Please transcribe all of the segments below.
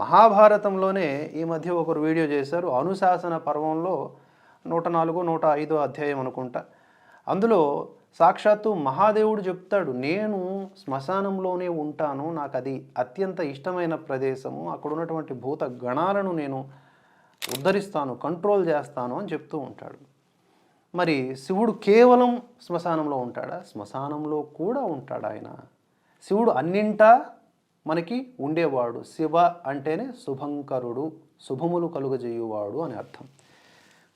మహాభారతంలోనే ఈ మధ్య ఒకరు వీడియో చేశారు. అనుశాసన పర్వంలో 104, 105 అధ్యాయం అనుకుంటా. అందులో సాక్షాత్తు మహాదేవుడు చెప్తాడు, నేను శ్మశానంలోనే ఉంటాను, నాకు అది అత్యంత ఇష్టమైన ప్రదేశము, అక్కడ ఉన్నటువంటి భూత గణాలను నేను ఉద్ధరిస్తాను, కంట్రోల్ చేస్తాను అని చెప్తూ ఉంటాడు. మరి శివుడు కేవలం శ్మశానంలో ఉంటాడా? శ్మశానంలో కూడా ఉంటాడు ఆయన. శివుడు అన్నింటా మనకి ఉండేవాడు. శివ అంటేనే శుభంకరుడు, శుభములు కలుగజేయువాడు అని అర్థం.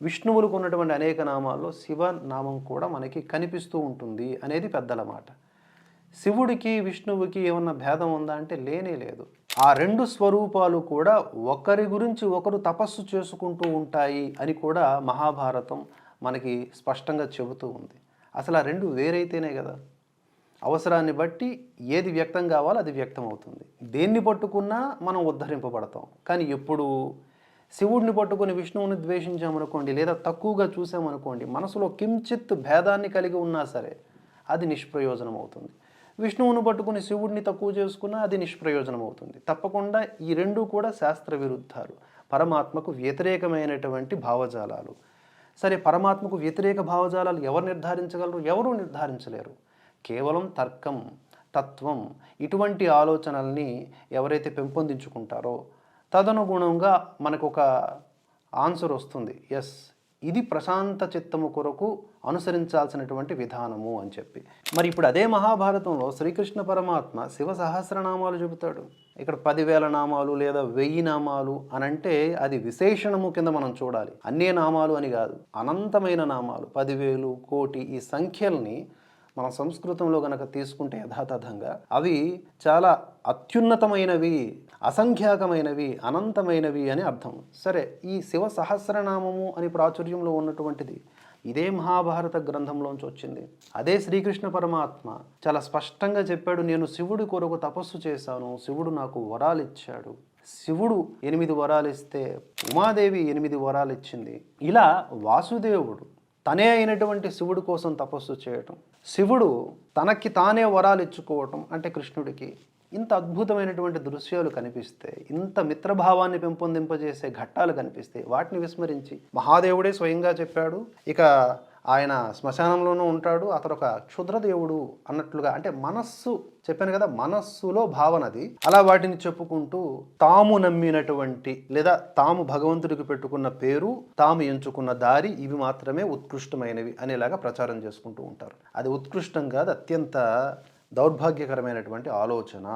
విష్ణువులకు ఉన్నటువంటి అనేక నామాల్లో శివ నామం కూడా మనకి కనిపిస్తూ ఉంటుంది అనేది పెద్దల మాట. శివుడికి విష్ణువుకి ఏమన్నా భేదం ఉందా అంటే లేనే లేదు. ఆ రెండు స్వరూపాలు కూడా ఒకరి గురించి ఒకరు తపస్సు చేసుకుంటూ ఉంటాయి అని కూడా మహాభారతం మనకి స్పష్టంగా చెబుతూ ఉంది. అసలు ఆ రెండు వేరైతేనే కదా, అవసరాన్ని బట్టి ఏది వ్యక్తం కావాలో అది వ్యక్తం అవుతుంది. దేన్ని పట్టుకున్నా మనం ఉద్ధరింపబడతాం. కానీ ఎప్పుడు శివుడిని పట్టుకుని విష్ణువుని ద్వేషించామనుకోండి, లేదా తక్కువగా చూసామనుకోండి, మనసులో కించిత్ భేదాన్ని కలిగి ఉన్నా సరే అది నిష్ప్రయోజనం అవుతుంది. విష్ణువుని పట్టుకుని శివుడిని తక్కువ చేసుకున్నా అది నిష్ప్రయోజనం అవుతుంది. తప్పకుండా ఈ రెండు కూడా శాస్త్ర విరుద్ధాలు, పరమాత్మకు వ్యతిరేకమైనటువంటి భావజాలాలు. సరే, పరమాత్మకు వ్యతిరేక భావజాలాలు ఎవరు నిర్ధారించగలరు? ఎవరూ నిర్ధారించలేరు. కేవలం తర్కం, తత్వం ఇటువంటి ఆలోచనల్ని ఎవరైతే పెంపొందించుకుంటారో తదనుగుణంగా మనకు ఒక ఆన్సర్ వస్తుంది. ఎస్, ఇది ప్రశాంత చిత్తము కొరకు అనుసరించాల్సినటువంటి విధానము అని చెప్పి. మరి ఇప్పుడు అదే మహాభారతంలో శ్రీకృష్ణ పరమాత్మ శివ సహస్రనామాలు చెబుతాడు. ఇక్కడ 10,000 నామాలు లేదా 1000 నామాలు అనంటే అది విశేషణము కింద మనం చూడాలి. అన్నే నామాలు అని కాదు, అనంతమైన నామాలు 10,000, కోటి ఈ సంఖ్యల్ని మన సంస్కృతంలో గనక తీసుకుంటే యథాతథంగా అవి చాలా అత్యున్నతమైనవి, అసంఖ్యాకమైనవి, అనంతమైనవి అని అర్థం. సరే, ఈ శివ సహస్రనామము అని ప్రాచుర్యంలో ఉన్నటువంటిది ఇదే మహాభారత గ్రంథంలోంచి వచ్చింది. అదే శ్రీకృష్ణ పరమాత్మ చాలా స్పష్టంగా చెప్పాడు, నేను శివుడి కొరకు తపస్సు చేశాను, శివుడు నాకు వరాలు ఇచ్చాడు. శివుడు 8 వరాలు ఇస్తే ఉమాదేవి 8 వరాలు ఇచ్చింది. ఇలా వాసుదేవుడు తనే అయినటువంటి శివుడి కోసం తపస్సు చేయటం, శివుడు తనకి తానే వరాలు ఇచ్చుకోవటం, అంటే కృష్ణుడికి ఇంత అద్భుతమైనటువంటి దృశ్యాలు కనిపిస్తే, ఇంత మిత్రభావాన్ని పెంపొందింపజేసే ఘట్టాలు కనిపిస్తే వాటిని విస్మరించి మహాదేవుడే స్వయంగా చెప్పాడు, ఇక ఆయన శ్మశానంలోనూ ఉంటాడు, అతడు ఒక క్షుద్రదేవుడు అన్నట్లుగా, అంటే మనస్సు, చెప్పాను కదా, మనస్సులో భావనది. అలా వాటిని చెప్పుకుంటూ తాము నమ్మినటువంటి లేదా తాము భగవంతుడికి పెట్టుకున్న పేరు, తాము ఎంచుకున్న దారి ఇవి మాత్రమే ఉత్కృష్టమైనవి అనేలాగా ప్రచారం చేసుకుంటూ ఉంటారు. అది ఉత్కృష్టం కాదు, అత్యంత దౌర్భాగ్యకరమైనటువంటి ఆలోచన.